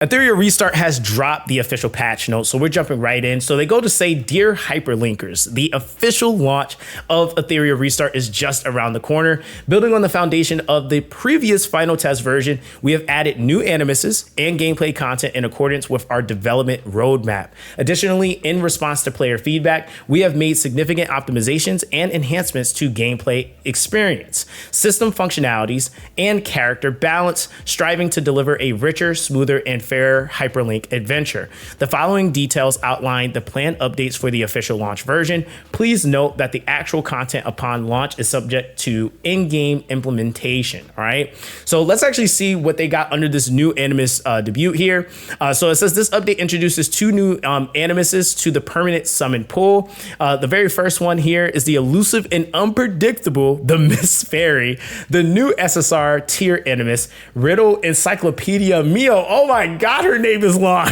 Etheria Restart has dropped the official patch notes, so we're jumping right in. So they go to say, dear hyperlinkers, the official launch of Etheria Restart is just around the corner. Building on the foundation of the previous final test version, we have added new Animuses and gameplay content in accordance with our development roadmap. Additionally, in response to player feedback, we have made significant optimizations and enhancements to gameplay experience, system functionalities, and character balance, striving to deliver a richer, smoother, and fair hyperlink adventure. The following details outline the planned updates for the official launch version. Please note that the actual content upon launch is subject to in-game implementation. All right, so let's actually see what they got under this new Animus debut here. So it says this update introduces two new Animuses to the permanent summon pool. The very first one here is the elusive and unpredictable the Miss Fairy, the new SSR tier Animus, Riddle Encyclopedia Mio. Oh my God, her name is long.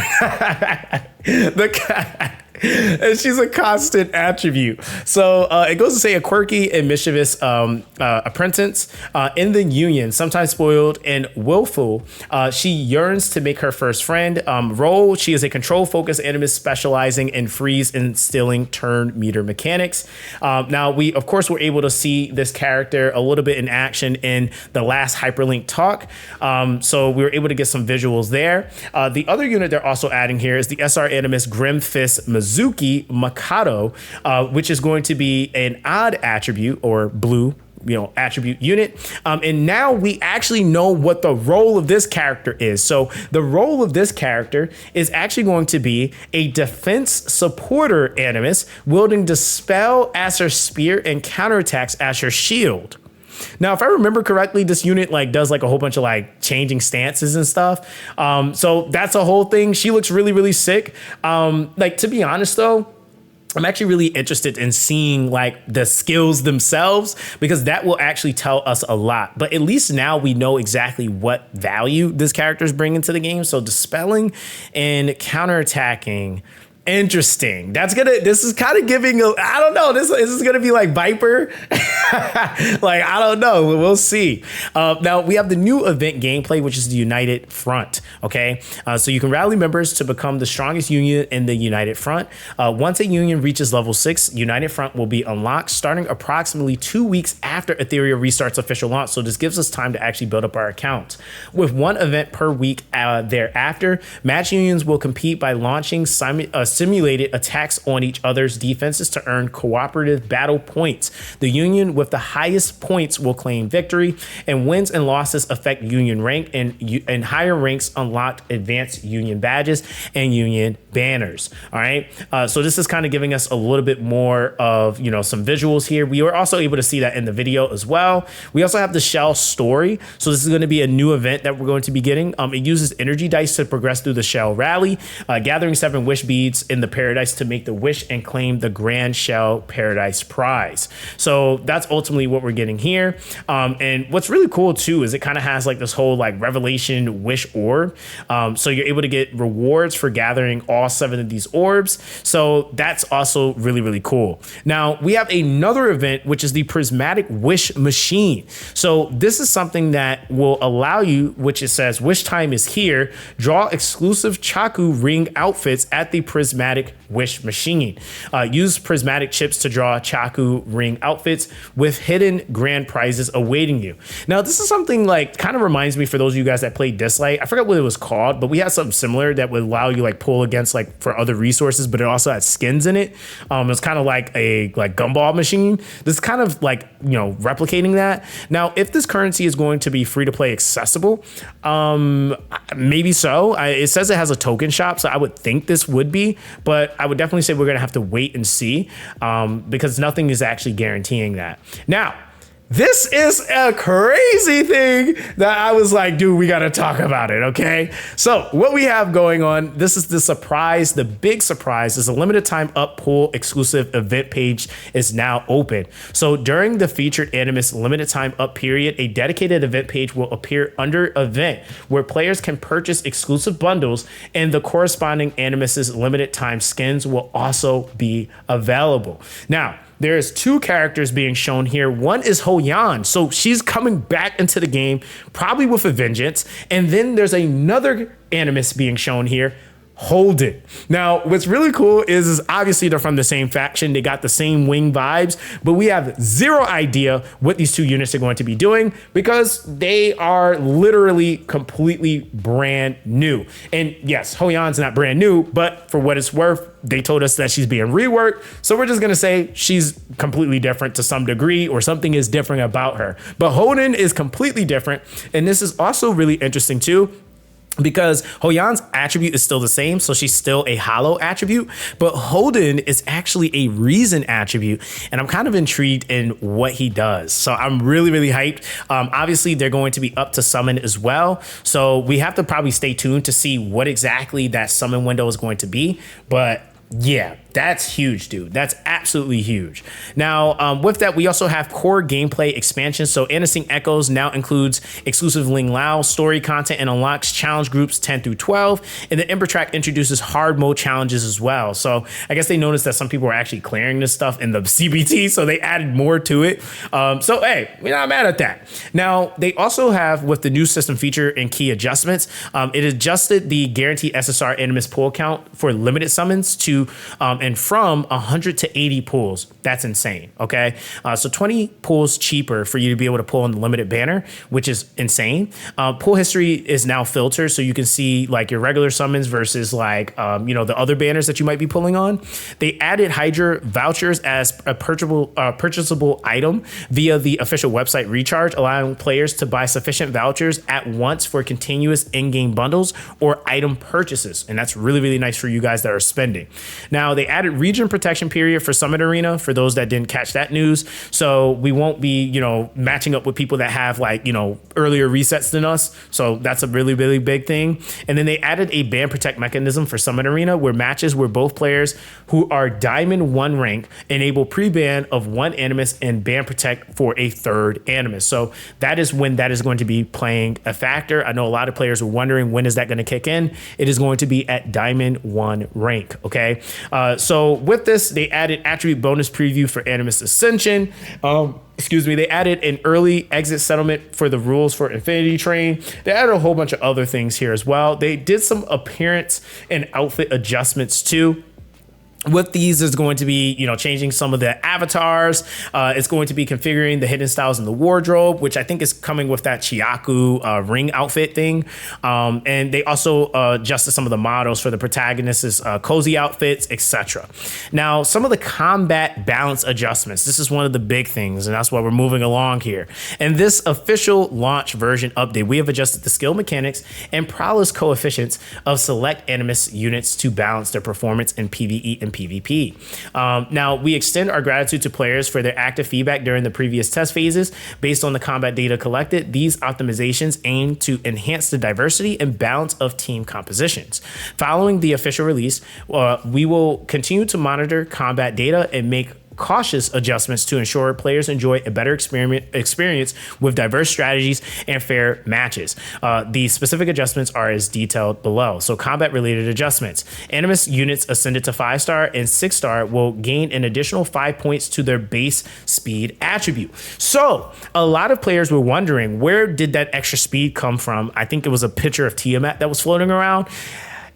And she's a constant attribute. So it goes to say a quirky and mischievous apprentice in the Union, sometimes spoiled and willful. She yearns to make her first friend. Role, she is a control-focused Animus specializing in freeze instilling turn meter mechanics. Now, we, of course, were able to see this character a little bit in action in the last Hyperlink talk. So we were able to get some visuals there. The other unit they're also adding here is the SR Animus Grim Fist Mizuki Mikado, which is going to be an odd attribute or blue attribute unit. And now we actually know what the role of this character is. So the role of this character is actually going to be a defense supporter Animus wielding Dispel as her spear and counterattacks as her shield. Now, if I remember correctly, this unit does a whole bunch of changing stances and stuff. So that's a whole thing. She looks really, really sick. To be honest, though, I'm actually really interested in seeing the skills themselves, because that will actually tell us a lot. But at least now we know exactly what value this character is bringing to the game. So dispelling and counterattacking. Interesting. This is kind of giving I don't know. This is going to be like Viper. I don't know. We'll see. Now we have the new event gameplay, which is the United Front. Okay. So you can rally members to become the strongest union in the United Front. Once a union reaches level 6, United Front will be unlocked starting approximately 2 weeks after Etheria Restart's official launch. So this gives us time to actually build up our account. With one event per week thereafter, match unions will compete by launching simulated attacks on each other's defenses to earn cooperative battle points. The union with the highest points will claim victory, and wins and losses affect union rank, and higher ranks unlock advanced union badges and union banners. All right. So this is kind of giving us a little bit more of, some visuals here. We were also able to see that in the video as well. We also have the Shell story. So this is going to be a new event that we're going to be getting. It uses energy dice to progress through the Shell rally, gathering 7 wish beads in the paradise to make the wish and claim the Grand Shell Paradise prize. So that's ultimately what we're getting here. And what's really cool too is it kind of has this whole revelation wish orb. So you're able to get rewards for gathering all 7 of these orbs. So that's also really, really cool. Now we have another event, which is the Prismatic Wish Machine. So this is something that will allow you, which it says wish time is here, draw exclusive Chaku ring outfits at the Prismatic Wish Machine. Use prismatic chips to draw Chaku ring outfits with hidden grand prizes awaiting you. Now, this is something kind of reminds me, for those of you guys that played Dislight, I forgot what it was called, but we had something similar that would allow you pull against for other resources, but it also had skins in it. It's kind of like a gumball machine. This is kind of replicating that. Now, if this currency is going to be free to play accessible, maybe so. It says it has a token shop, so I would think this would be, but I would definitely say we're going to have to wait and see, because nothing is actually guaranteeing that. Now, this is a crazy thing that I was like, dude, we got to talk about it. Okay. So what we have going on, this is the surprise. The big surprise is a limited time up pool exclusive event page is now open. So during the featured Animus limited time up period, a dedicated event page will appear under event where players can purchase exclusive bundles, and the corresponding Animus's limited time skins will also be available. Now, there's two characters being shown here. One is Ho-Yan. So she's coming back into the game, probably with a vengeance. And then there's another Animus being shown here, Holden. Now, what's really cool is obviously they're from the same faction. They got the same wing vibes, but we have zero idea what these two units are going to be doing because they are literally completely brand new. And yes, Ho-Yan's not brand new, but for what it's worth, they told us that she's being reworked. So we're just going to say she's completely different to some degree, or something is different about her. But Holden is completely different. And this is also really interesting too, because Ho-Yan's attribute is still the same, so she's still a hollow attribute, but Holden is actually a reason attribute, and I'm kind of intrigued in what he does. So I'm really, really hyped. Obviously, they're going to be up to summon as well, so we have to probably stay tuned to see what exactly that summon window is going to be, but yeah, that's huge, dude. That's absolutely huge. Now, with that, we also have core gameplay expansions. So Anasync Echoes now includes exclusive Ling Lao story content and unlocks challenge groups 10 through 12. And the Ember Track introduces hard mode challenges as well. So I guess they noticed that some people were actually clearing this stuff in the CBT, so they added more to it. So hey, we're not mad at that. Now, they also have, with the new system feature and key adjustments, it adjusted the guaranteed SSR Animus pull count for limited summons to and from 100 to 80 pulls. That's insane. Okay. So 20 pulls cheaper for you to be able to pull in the limited banner, which is insane. Pull history is now filtered, so you can see like your regular summons versus like, the other banners that you might be pulling on. They added Hydra vouchers as a purchasable item via the official website Recharge, allowing players to buy sufficient vouchers at once for continuous in-game bundles or item purchases. And that's really, really nice for you guys that are spending. Now, they added region protection period for Summit Arena for those that didn't catch that news. So we won't be, matching up with people that have like, earlier resets than us. So that's a really, really big thing. And then they added a ban protect mechanism for Summit Arena where matches where both players who are Diamond 1 rank enable pre-ban of one Animus and ban protect for a third Animus. So that is when that is going to be playing a factor. I know a lot of players are wondering, when is that going to kick in? It is going to be at Diamond 1 rank. Okay. So with this, they added attribute bonus preview for Animus Ascension. They added an early exit settlement for the rules for Infinity Train. They added a whole bunch of other things here as well. They did some appearance and outfit adjustments too. With these, is going to be, changing some of the avatars. It's going to be configuring the hidden styles in the wardrobe, which I think is coming with that Chiaku ring outfit thing. And they also adjusted some of the models for the protagonists' cozy outfits, etc. Now, some of the combat balance adjustments. This is one of the big things, and that's why we're moving along here. And this official launch version update, we have adjusted the skill mechanics and prowess coefficients of select Animus units to balance their performance in PvE and PvP. Now, we extend our gratitude to players for their active feedback during the previous test phases. Based on the combat data collected, these optimizations aim to enhance the diversity and balance of team compositions. Following the official release, we will continue to monitor combat data and make cautious adjustments to ensure players enjoy a better experience with diverse strategies and fair matches. The specific adjustments are as detailed below. So combat related adjustments. Animus units ascended to 5-star and 6-star will gain an additional 5 points to their base speed attribute. So a lot of players were wondering, where did that extra speed come from? I think it was a picture of Tiamat that was floating around.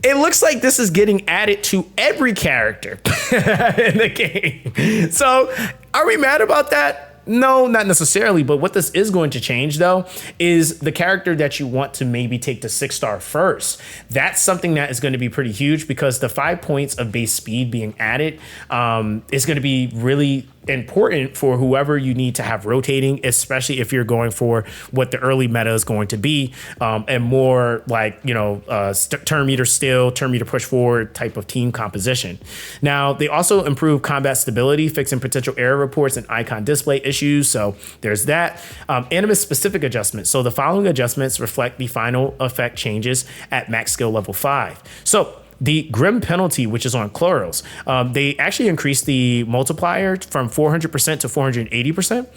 It looks like this is getting added to every character in the game. So are we mad about that? No, not necessarily. But what this is going to change, though, is the character that you want to maybe take to 6-star first. That's something that is going to be pretty huge, because the 5 points of base speed being added is going to be really important for whoever you need to have rotating, especially if you're going for what the early meta is going to be, and more like, turn meter still, turn meter push forward type of team composition. Now, they also improve combat stability, fixing potential error reports and icon display issues. So there's that. Animus specific adjustments. So the following adjustments reflect the final effect changes at max skill level 5. So The Grim Penalty, which is on Chloros, they actually increased the multiplier from 400% to 480%.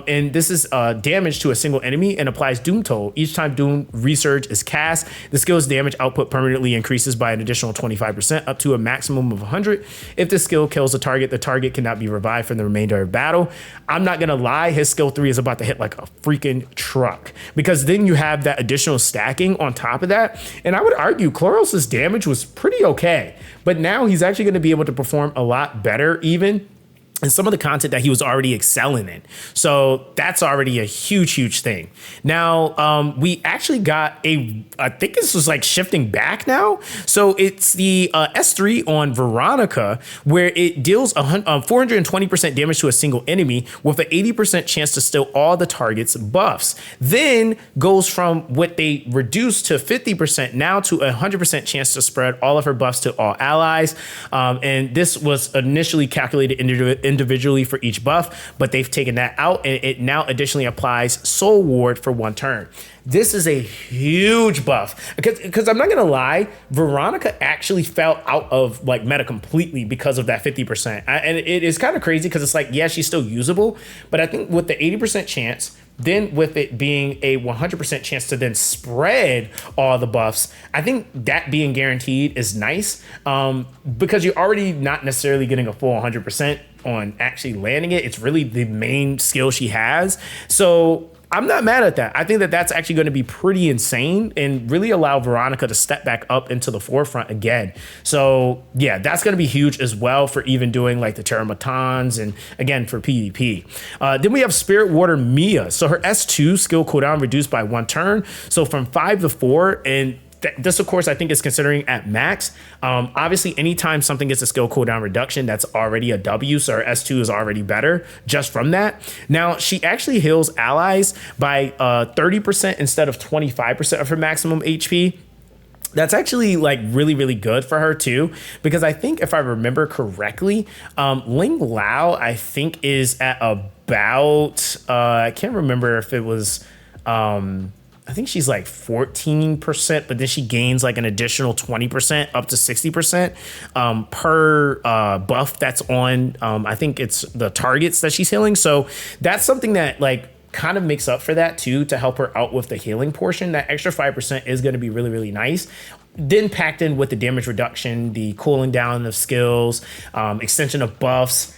And this is damage to a single enemy and applies Doom Toll. Each time Doom Resurge is cast, the skill's damage output permanently increases by an additional 25% up to a maximum of 100. If the skill kills a target, the target cannot be revived for the remainder of battle. I'm not gonna lie, his skill 3 is about to hit like a freaking truck, because then you have that additional stacking on top of that. And I would argue Chloros' damage was pretty okay, but now he's actually gonna be able to perform a lot better even and some of the content that he was already excelling in. So that's already a huge thing. Now, we actually got I think this was like shifting back now. So it's the S3 on Veronica, where it deals 420% damage to a single enemy with an 80% chance to steal all the target's buffs. Then goes from what they reduced to 50% now to 100% chance to spread all of her buffs to all allies. And this was initially calculated individually for each buff, but they've taken that out, and it now additionally applies Soul Ward for 1 turn. This is a huge buff, because I'm not gonna lie, Veronica actually fell out of like meta completely because of that 50%. And it is kind of crazy because it's like, yeah, she's still usable, but I think with the 80% chance, then with it being a 100% chance to then spread all the buffs, I think that being guaranteed is nice, because you're already not necessarily getting a full 100% on actually landing it. It's really the main skill she has. So I'm not mad at that. I think that that's actually going to be pretty insane and really allow Veronica to step back up into the forefront again. So yeah, that's going to be huge as well for even doing like the Terramatons and again for PvP. Then we have Spirit Water Mia. So her S2 skill cooldown reduced by 1 turn. So from 5 to 4, and this, of course, I think is considering at max. Obviously, anytime something gets a skill cooldown reduction, that's already a W. So her S2 is already better just from that. Now, she actually heals allies by 30% instead of 25% of her maximum HP. That's actually like really good for her too, because I think if I remember correctly, Ling Lao, I think is at about, I can't remember if it was, I think she's like 14%, but then she gains like an additional 20% up to 60% per buff that's on, I think it's the targets that she's healing. So that's something that like kind of makes up for that too, to help her out with the healing portion. That extra 5% is going to be really nice. Then packed in with the damage reduction, the cooling down of skills, extension of buffs.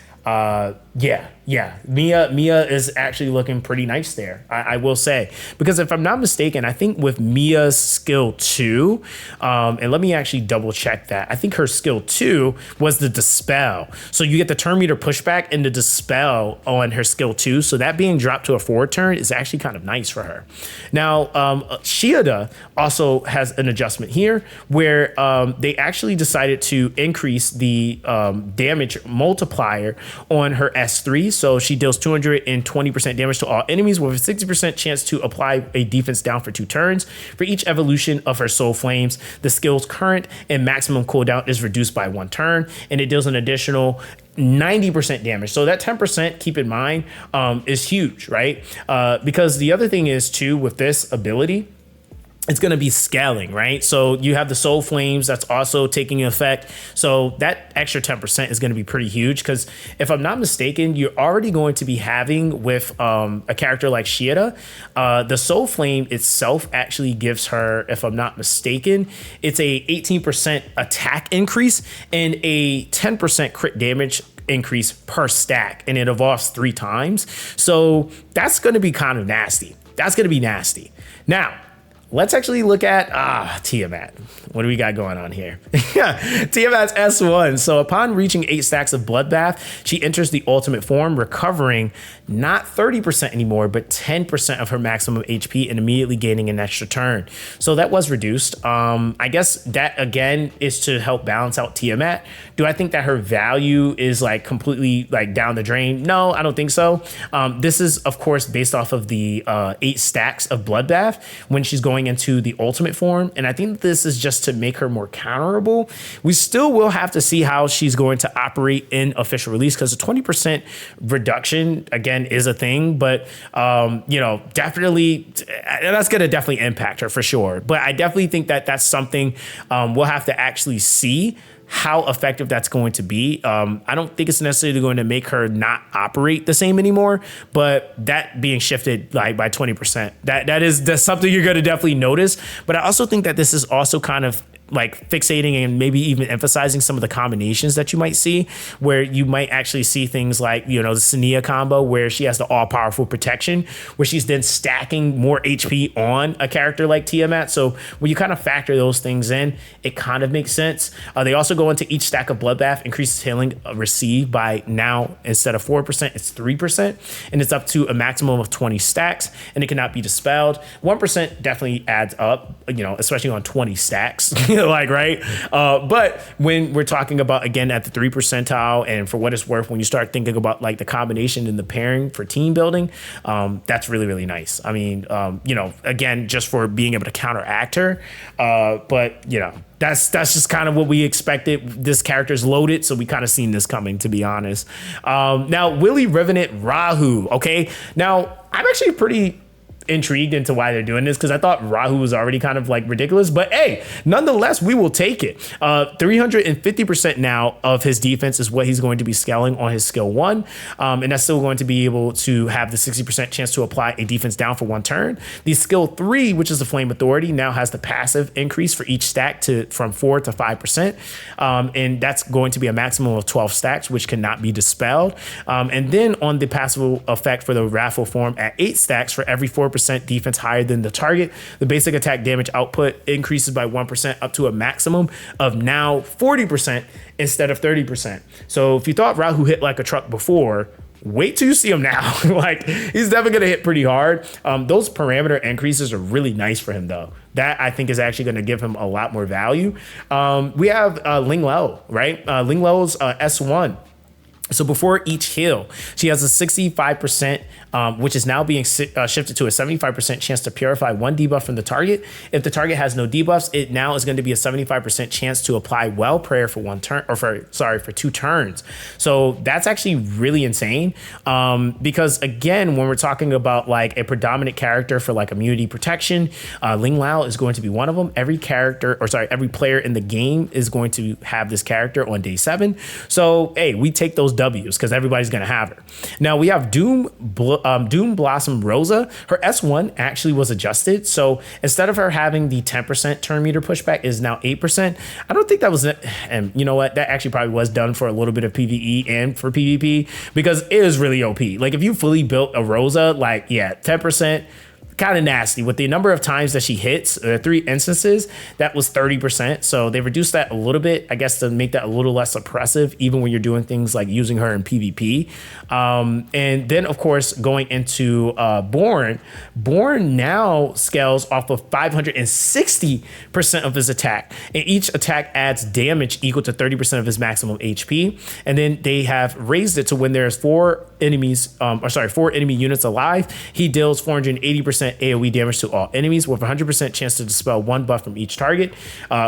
Yeah, Mia is actually looking pretty nice there, I will say, because if I'm not mistaken, I think with Mia's skill 2, and let me actually double check that. I think her skill 2 was the Dispel. So you get the turn meter pushback and the Dispel on her skill 2. So that being dropped to a forward turn is actually kind of nice for her. Now, Shiada also has an adjustment here where they actually decided to increase the damage multiplier on her S3. So she deals 220% damage to all enemies with a 60% chance to apply a defense down for 2 turns. For each evolution of her Soul Flames, the skill's current and maximum cooldown is reduced by 1 turn, and it deals an additional 90% damage. So that 10%, keep in mind, is huge, right? Because the other thing is too, with this ability, it's going to be scaling, right? So you have the Soul Flames that's also taking effect. So that extra 10% is going to be pretty huge, because if I'm not mistaken, you're already going to be having with a character like Shiada, the Soul Flame itself actually gives her, if I'm not mistaken, it's a 18% attack increase and a 10% crit damage increase per stack, and it evolves 3 times. So that's going to be kind of nasty. That's going to be nasty. Now, let's actually look at Tiamat. What do we got going on here? Tiamat's S1. So upon reaching 8 stacks of Bloodbath, she enters the ultimate form, recovering not 30% anymore, but 10% of her maximum HP and immediately gaining an extra turn. So that was reduced. I guess that again is to help balance out Tiamat. Do I think that her value is like completely like down the drain? No, I don't think so. This is of course based off of the 8 stacks of Bloodbath when she's going going into the ultimate form. And I think this is just to make her more counterable. We still will have to see how she's going to operate in official release, because the 20% reduction, again, is a thing. But, definitely, that's going to definitely impact her for sure. But I definitely think that that's something we'll have to actually see how effective that's going to be. I don't think it's necessarily going to make her not operate the same anymore, but that being shifted like by 20%, that's something you're going to definitely notice. But I also think that this is also kind of like fixating and maybe even emphasizing some of the combinations that you might see, where you might actually see things like, the Sania combo, where she has the all-powerful protection, where she's then stacking more HP on a character like Tiamat. So when you kind of factor those things in, it kind of makes sense. They also go into each stack of Bloodbath, increases healing received by now, instead of 4%, it's 3%, and it's up to a maximum of 20 stacks, and it cannot be dispelled. 1% definitely adds up, especially on 20 stacks. Right? But when we're talking about, again, at the 3 percentile, and for what it's worth, when you start thinking about like the combination and the pairing for team building, that's really, really nice. I mean, again, just for being able to counteract her. But, that's just kind of what we expected. This character's loaded, so we kind of seen this coming, to be honest. Now, Willy Revenant Rahu. Okay. Now, I'm actually pretty intrigued into why they're doing this, because I thought Rahu was already kind of like ridiculous, but hey, nonetheless, we will take it. 350% now of his defense is what he's going to be scaling on his skill 1, and that's still going to be able to have the 60% chance to apply a defense down for 1 turn. The skill 3, which is the Flame Authority, now has the passive increase for each stack from 4 to 5%, and that's going to be a maximum of 12 stacks, which cannot be dispelled. And then on the passive effect for the Wrathful form, at 8 stacks for every 4% defense higher than the target, the basic attack damage output increases by 1% up to a maximum of now 40% instead of 30%. So if you thought Rahu hit like a truck before, wait till you see him now. Like, he's definitely going to hit pretty hard. Those parameter increases are really nice for him, though. That, I think, is actually going to give him a lot more value. We have Ling Lao, right? Ling Lao's S1. So before each heal, she has a 65%, which is now being shifted to a 75% chance to purify 1 debuff from the target. If the target has no debuffs, it now is going to be a 75% chance to apply Well Prayer for 1 turn, or for 2 turns. So that's actually really insane. Because again, when we're talking about like a predominant character for like immunity protection, Ling Lao is going to be one of them. Every player in the game is going to have this character on day 7. So hey, we take those W's because everybody's going to have her. Now we have Doom Blossom Rosa. Her S1 actually was adjusted. So instead of her having the 10% turn meter pushback, is now 8%. I don't think that was, and you know what? That actually probably was done for a little bit of PvE and for PvP, because it is really OP. Like, if you fully built a Rosa, 10%, kind of nasty. With the number of times that she hits, 3 instances, that was 30%. So they reduced that a little bit, I guess, to make that a little less oppressive, even when you're doing things like using her in PvP. And then, of course, going into Born now scales off of 560% of his attack. And each attack adds damage equal to 30% of his maximum HP. And then they have raised it to when there's 4 enemy units alive, he deals 480% AoE damage to all enemies with 100% chance to dispel 1 buff from each target.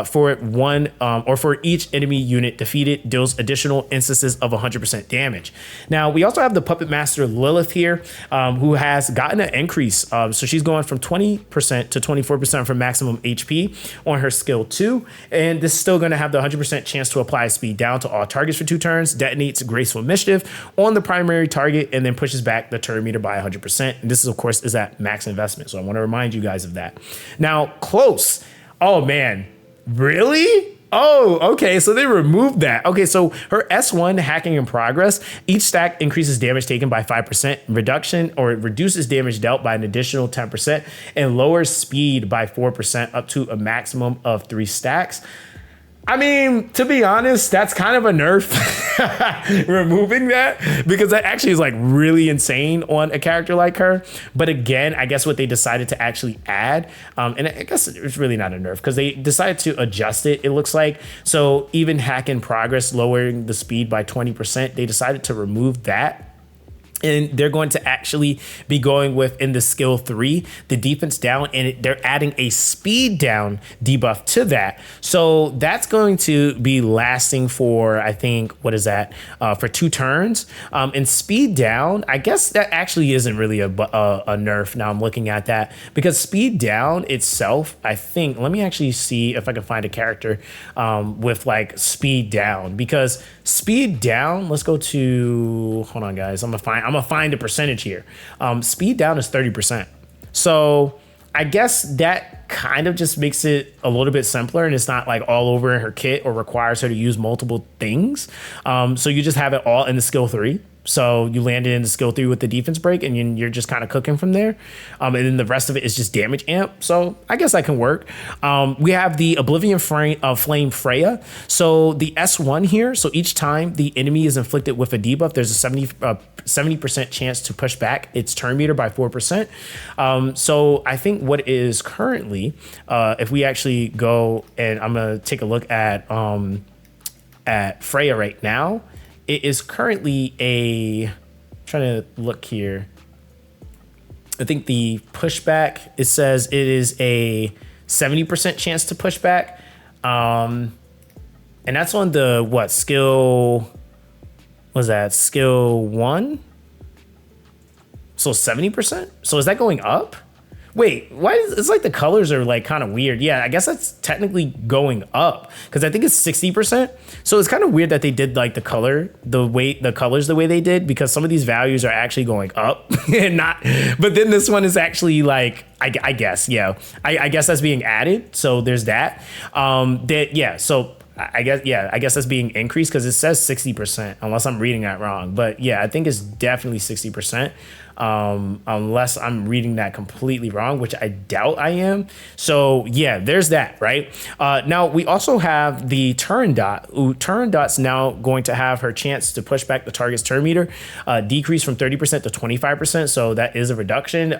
For each enemy unit defeated, deals additional instances of 100% damage. Now we also have the Puppet Master Lilith here, who has gotten an increase. So she's going from 20% to 24% for maximum HP on her skill 2, and this is still going to have the 100% chance to apply speed down to all targets for 2 turns, detonates Graceful Mischief on the primary target, and then pushes back the turn meter by 100%. And this is, of course, is at max investment. So I want to remind you guys of that. Now, Close. Oh man, really? Oh, okay. So they removed that. Okay, so her S1 hacking in progress, each stack increases damage taken by 5%, reduction, or it reduces damage dealt by an additional 10%, and lowers speed by 4% up to a maximum of 3 stacks. I mean, to be honest, that's kind of a nerf, removing that, because that actually is like really insane on a character like her. But again, I guess what they decided to actually add, and I guess it's really not a nerf because they decided to adjust it, it looks like. So even hack in progress, lowering the speed by 20%, they decided to remove that. And they're going to actually be going with, in the skill 3, the defense down, and they're adding a speed down debuff to that. So that's going to be lasting for, I think, what is that? For 2 turns. And speed down, I guess that actually isn't really a nerf. Now I'm looking at that, because speed down itself, I think, let me actually see if I can find a character with like speed down, because speed down, let's go to, hold on guys, I'm gonna find a percentage here. Speed down is 30%. So I guess that kind of just makes it a little bit simpler, and it's not like all over in her kit or requires her to use multiple things. So you just have it all in the skill 3. So you landed in the skill 3 with the defense break, and you're just kind of cooking from there. And then the rest of it is just damage amp. So I guess that can work. We have the Oblivion Flame Freya. So the S1 here. So each time the enemy is inflicted with a debuff, there's a 70% chance to push back its turn meter by 4%. So I think what is currently, if we actually go and I'm gonna take a look at Freya right now. It is currently trying to look here. I think the pushback, it says it is a 70% chance to push back. And that's on the, what, skill, what was that, skill 1? So 70%? So is that going up? Wait, why is it's like the colors are like kind of weird? Yeah, I guess that's technically going up, because I think it's 60%. So it's kind of weird that they did like the colors the way they did, because some of these values are actually going up and not. But then this one is actually like, I guess, yeah, I guess that's being added. So there's that. So I guess that's being increased, because it says 60%, unless I'm reading that wrong. But yeah, I think it's definitely 60%. Unless I'm reading that completely wrong, which I doubt I am. So yeah, there's that, right? Now we also have the turn dot. Turn dot's now going to have her chance to push back the target's turn meter, decrease from 30% to 25%. So that is a reduction.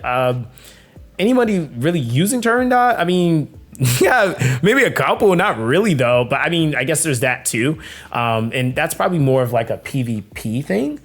Anybody really using turn dot? I mean, yeah, maybe a couple, not really though. But I mean, I guess there's that too. And that's probably more of like a PvP thing.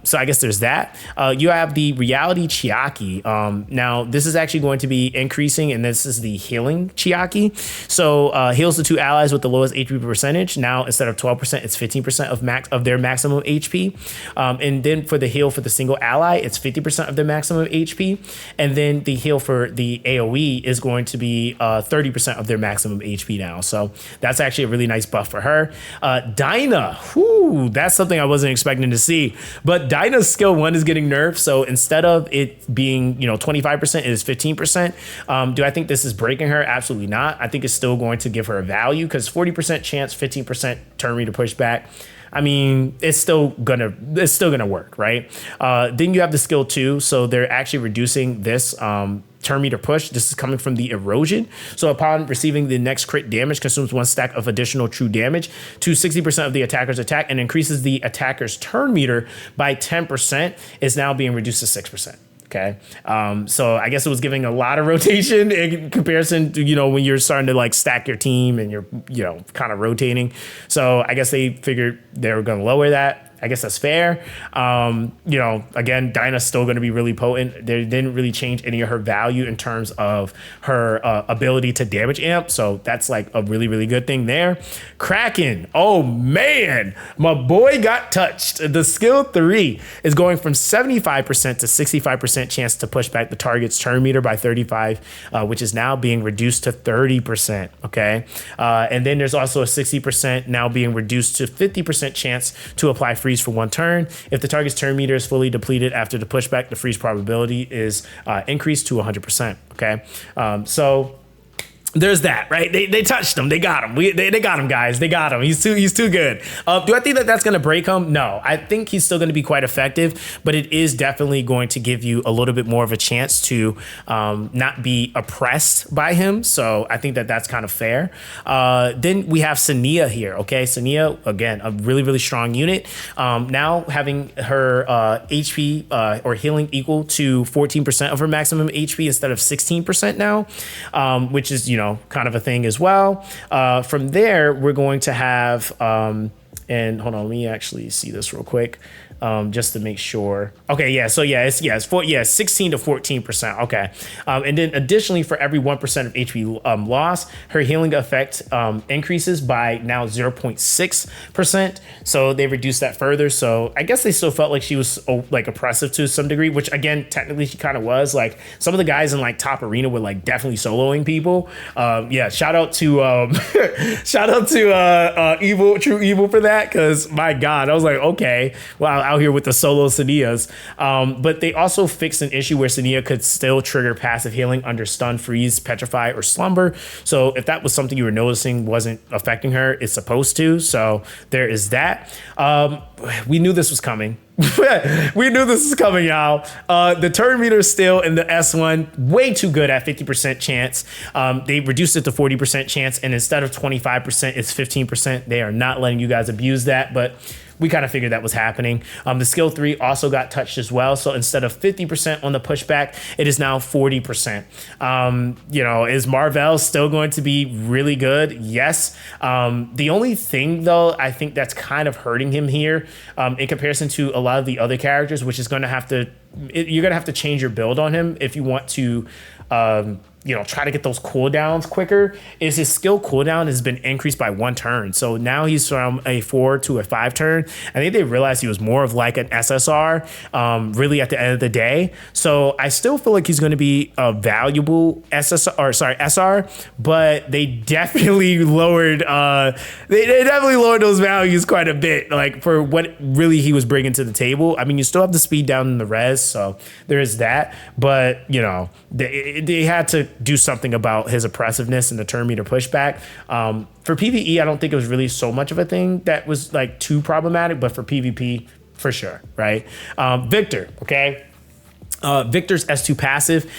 So I guess there's that. You have the Reality Chiaki. Now this is actually going to be increasing, and this is the healing Chiaki. So heals the 2 allies with the lowest HP percentage. Now instead of 12%, it's 15% of their maximum HP. And then for the heal for the single ally, it's 50% of their maximum HP. And then the heal for the AoE is going to be 30% of their maximum HP now. So that's actually a really nice buff for her. Dinah, whoo, that's something I wasn't expecting to see. But Dinah's skill 1 is getting nerfed. So instead of it being, 25%, it is 15%. Do I think this is breaking her? Absolutely not. I think it's still going to give her a value, because 40% chance, 15% turn meter pushback. I mean, it's still gonna work, right? Then you have the skill 2. So they're actually reducing this turn meter push. This is coming from the erosion. So upon receiving the next crit damage, consumes 1 stack of additional true damage to 60% of the attacker's attack, and increases the attacker's turn meter by 10%. Is now being reduced to 6%. Okay. So I guess it was giving a lot of rotation in comparison to, when you're starting to like stack your team and you're, kind of rotating. So I guess they figured they were going to lower that. I guess that's fair. Again, Dinah's still going to be really potent. They didn't really change any of her value in terms of her ability to damage amp. So that's like a really, really good thing there. Kraken. Oh man, my boy got touched. The skill 3 is going from 75% to 65% chance to push back the target's turn meter by 35, which is now being reduced to 30%. Okay. And then there's also a 60% now being reduced to 50% chance to apply freeze for 1 turn. If the target's turn meter is fully depleted after the pushback, the freeze probability is increased to 100%. Okay, so there's that, right? They touched him. They got him. They got him, guys. They got him. He's too good. Do I think that that's going to break him? No. I think he's still going to be quite effective, but it is definitely going to give you a little bit more of a chance to not be oppressed by him. So I think that that's kind of fair. Then we have Sia here. Okay, Sia, again, a really, really strong unit. Now having her HP or healing equal to 14% of her maximum HP instead of 16% now, which is, kind of a thing as well. From there, we're going to have, and hold on, let me actually see this real quick. just to make sure. Okay, yeah. So it's 16 to 14%. Okay, and then additionally, for every 1% of HP loss, her healing effect increases by now 0.6%. So they reduced that further. So I guess they still felt like she was like oppressive to some degree, which again, technically she kind of was. Like some of the guys in like top arena were like definitely soloing people. Shout out to True Evil for that, because my God, I was like, okay, wow, out here with the solo Sanias. But they also fixed an issue where Sania could still trigger passive healing under stun, freeze, petrify, or slumber. So if that was something you were noticing wasn't affecting her, it's supposed to. So there is that. We knew this was coming. We knew this was coming, y'all. The turn meter is still in the S1, way too good at 50% chance. They reduced it to 40% chance, and instead of 25%, it's 15%. They are not letting you guys abuse that, but we kind of figured that was happening. The skill 3 also got touched as well. So instead of 50% on the pushback, it is now 40%. Is Marvel still going to be really good? Yes. The only thing, though, I think that's kind of hurting him here in comparison to a lot of the other characters, which is going to have to, you're going to have to change your build on him if you want to try to get those cooldowns quicker, is his skill cooldown has been increased by 1 turn. So now he's from a 4 to a 5 turn. I think they realized he was more of like an SSR really at the end of the day. So I still feel like he's going to be a valuable SR, but they definitely lowered those values quite a bit, like for what really he was bringing to the table. I mean, you still have the speed down in the res, so there is that, but they had to do something about his oppressiveness and the turn meter pushback. For PvE, I don't think it was really so much of a thing that was like too problematic, but for PvP, for sure, right? Victor, okay? Victor's S2 passive.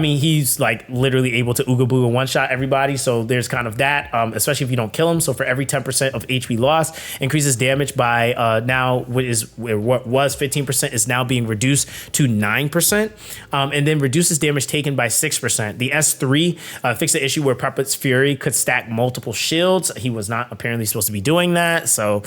He's like literally able to Ooga Booga one-shot everybody. So there's kind of that, especially if you don't kill him. So for every 10% of HP loss, increases damage by now what was 15% is now being reduced to 9%. And then reduces damage taken by 6%. The S3 fixed the issue where Puppet's Fury could stack multiple shields. He was not apparently supposed to be doing that. So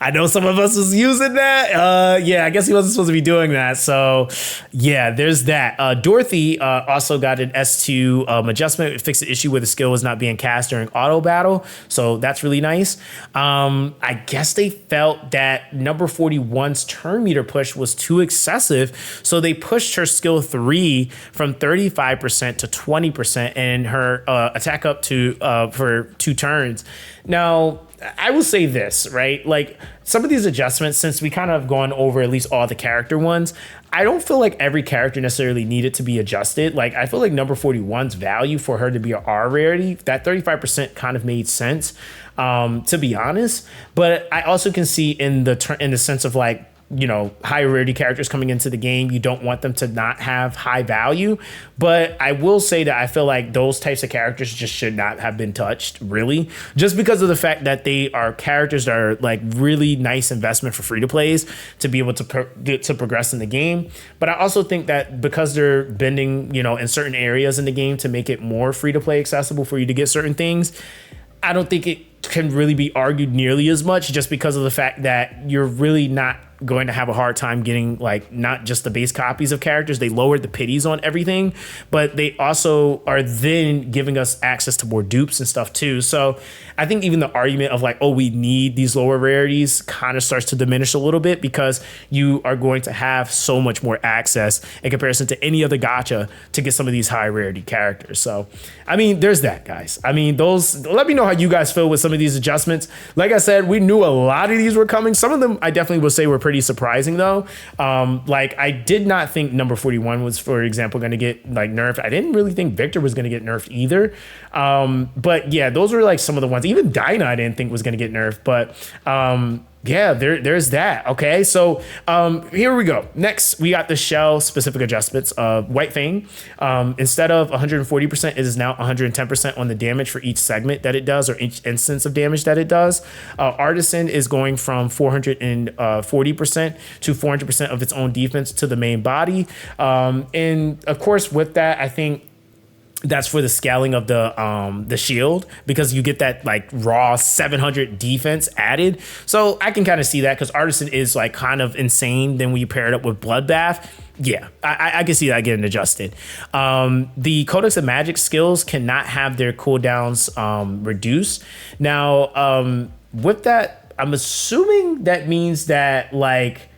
I know some of us was using that. I guess he wasn't supposed to be doing that. So yeah, there's that. Dorothy also got an S2 adjustment. It fixed the issue where the skill was not being cast during auto battle. So that's really nice. I guess they felt that number 41's turn meter push was too excessive. So they pushed her skill 3 from 35% to 20% and her attack up to for 2 turns. Now, I will say this, right? Like some of these adjustments, since we kind of gone over at least all the character ones, I don't feel like every character necessarily needed to be adjusted. Like I feel like number 41's value for her to be an R rarity, that 35% kind of made sense, to be honest. But I also can see in the sense of like, high rarity characters coming into the game, you don't want them to not have high value. But I will say that I feel like those types of characters just should not have been touched, really, just because of the fact that they are characters that are like really nice investment for free to plays to be able to progress in the game. But I also think that because they're bending, in certain areas in the game to make it more free to play accessible for you to get certain things, I don't think it can really be argued nearly as much, just because of the fact that you're really not going to have a hard time getting like not just the base copies of characters. They lowered the pities on everything, but they also are then giving us access to more dupes and stuff too. So I think even the argument of like, oh, we need these lower rarities kind of starts to diminish a little bit, because you are going to have so much more access in comparison to any other gacha to get some of these high rarity characters. So I mean, there's that, guys. I mean, let me know how you guys feel with some of these adjustments. Like I said, we knew a lot of these were coming. Some of them I definitely would say were pretty surprising though. Like I did not think number 41 was, for example, going to get like nerfed. I didn't really think Victor was going to get nerfed either. But yeah, those were like some of the ones. Even Dinah I didn't think was going to get nerfed, but yeah, there's that. Okay, so here we go. Next, we got the shell specific adjustments. White Fang, instead of 140%, it is now 110% on the damage for each segment that it does, or each instance of damage that it does. Artisan is going from 440% to 400% of its own defense to the main body. And of course, with that, I think That's for the scaling of the shield, because you get that like raw 700 defense added. So I can kind of see that, because Artisan is like kind of insane. Then when you pair it up with Bloodbath, yeah, I can see that getting adjusted. The Codex of Magic skills cannot have their cooldowns reduced. Now, with that, I'm assuming that means that like,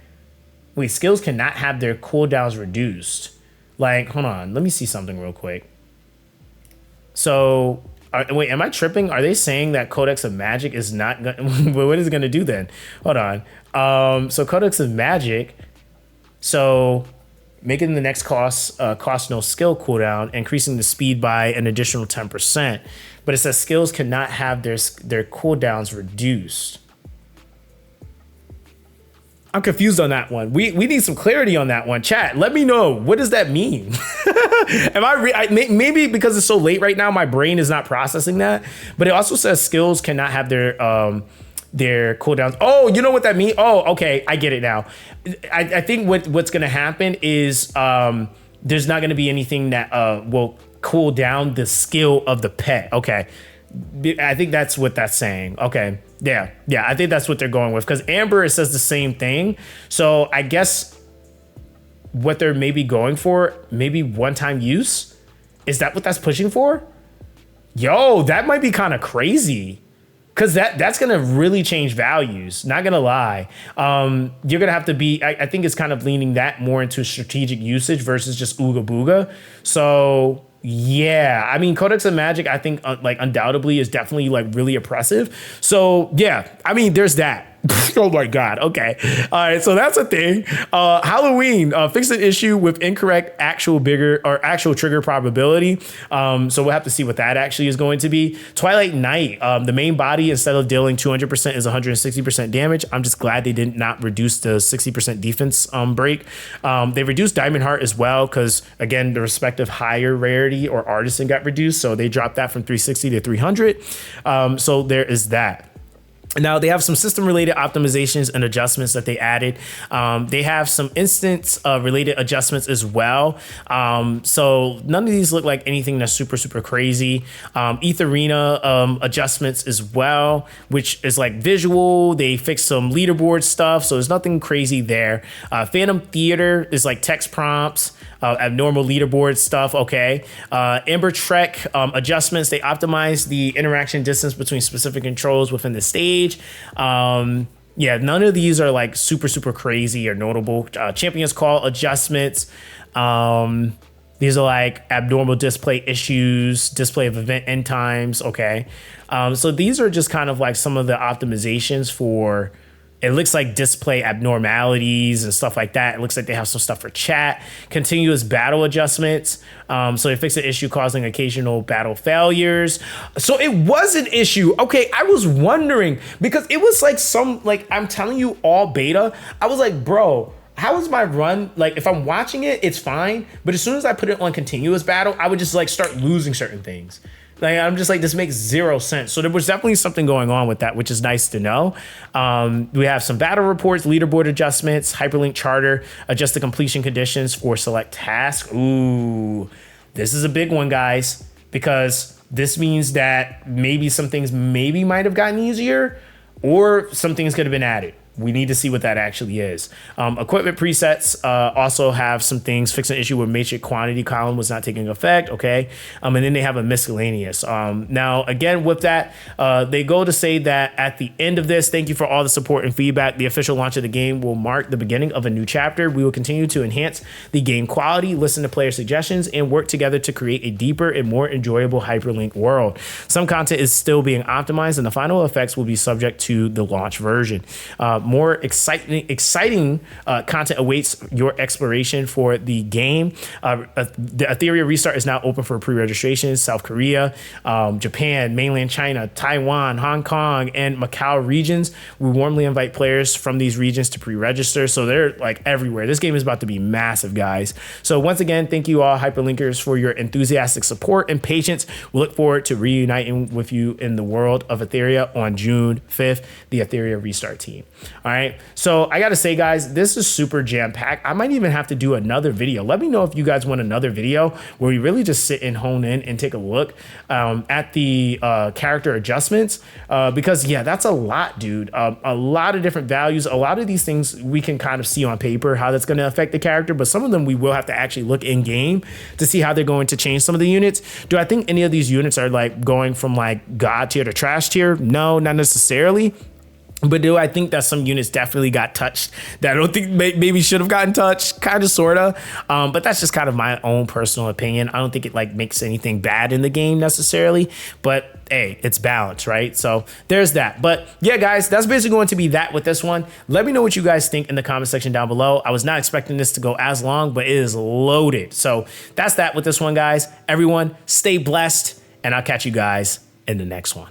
wait, skills cannot have their cooldowns reduced. Like, hold on, let me see something real quick. So, wait, am I tripping? Are they saying that Codex of Magic is not going to... What is it going to do then? Hold on. So, Codex of Magic... So, making the next cost no skill cooldown, increasing the speed by an additional 10%. But it says skills cannot have their cooldowns reduced. I'm confused on that one. We need some clarity on that one. Chat, let me know. What does that mean? Maybe because it's so late right now, my brain is not processing that. But it also says skills cannot have their cooldowns. Oh, you know what that means? Oh, okay, I get it now. I think what's gonna happen is there's not gonna be anything that will cool down the skill of the pet. Okay. I think that's what that's saying. Okay. Yeah. I think that's what they're going with, because Amber, it says the same thing. So I guess what they're maybe going for, maybe one-time use. Is that what that's pushing for? Yo, that might be kind of crazy, because that's going to really change values. Not going to lie. You're going to have to be, I think it's kind of leaning that more into strategic usage versus just ooga booga. So... yeah, I mean, Codex of Magic, I think, like, undoubtedly is definitely, like, really oppressive. So, yeah, I mean, there's that. Oh, my God. Okay. All right. So that's a thing. Halloween, fix an issue with incorrect actual trigger probability. So we'll have to see what that actually is going to be. Twilight Night, the main body, instead of dealing 200%, is 160% damage. I'm just glad they did not reduce the 60% defense break. They reduced Diamond Heart as well, because, again, the respective higher rarity or artisan got reduced. So they dropped that from 360 to 300. So there is that. Now, they have some system-related optimizations and adjustments that they added. They have some instance-related adjustments as well. So none of these look like anything that's super, super crazy. Etherina adjustments as well, which is like visual. They fixed some leaderboard stuff, so there's nothing crazy there. Phantom Theater is like text prompts. Abnormal leaderboard stuff, okay. Ember Trek adjustments, they optimize the interaction distance between specific controls within the stage. Yeah, none of these are like super, super crazy or notable. Champions Call adjustments. These are like abnormal display issues, display of event end times, okay. So these are just kind of like some of the optimizations for... It looks like display abnormalities and stuff like that. It looks like they have some stuff for chat. Continuous battle adjustments. So they fixed the issue causing occasional battle failures. So it was an issue. Okay, I was wondering, because it was like I'm telling you, all beta. I was like, bro, how is my run? Like, if I'm watching it, it's fine. But as soon as I put it on continuous battle, I would just like start losing certain things. Like, I'm just like, this makes zero sense. So there was definitely something going on with that, which is nice to know. We have some battle reports, leaderboard adjustments, hyperlink charter, adjust the completion conditions for select tasks. Ooh, this is a big one, guys, because this means that maybe some things might have gotten easier, or some things could have been added. We need to see what that actually is. Equipment presets also have some things. Fix an issue where matrix quantity column was not taking effect. Okay. And then they have a miscellaneous. Now, again, with that, they go to say that at the end of this, thank you for all the support and feedback. The official launch of the game will mark the beginning of a new chapter. We will continue to enhance the game quality, listen to player suggestions, and work together to create a deeper and more enjoyable hyperlink world. Some content is still being optimized, and the final effects will be subject to the launch version. More exciting content awaits your exploration for the game. The Etheria Restart is now open for pre-registration. South Korea, Japan, mainland China, Taiwan, Hong Kong, and Macau regions. We warmly invite players from these regions to pre-register. So they're like everywhere. This game is about to be massive, guys. So once again, thank you all hyperlinkers for your enthusiastic support and patience. We look forward to reuniting with you in the world of Etheria on June 5th, the Etheria Restart team. All right. So I got to say, guys, this is super jam packed. I might even have to do another video. Let me know if you guys want another video where we really just sit and hone in and take a look at the character adjustments. Because, yeah, that's a lot, dude. A lot of different values. A lot of these things we can kind of see on paper how that's going to affect the character. But some of them we will have to actually look in game to see how they're going to change some of the units. Do I think any of these units are like going from like God tier to trash tier? No, not necessarily. But do I think that some units definitely got touched that I don't think maybe should have gotten touched? Kind of, sort of. But that's just kind of my own personal opinion. I don't think it like makes anything bad in the game necessarily. But hey, it's balanced, right? So there's that. But yeah, guys, that's basically going to be that with this one. Let me know what you guys think in the comment section down below. I was not expecting this to go as long, but it is loaded. So that's that with this one, guys. Everyone, stay blessed, and I'll catch you guys in the next one.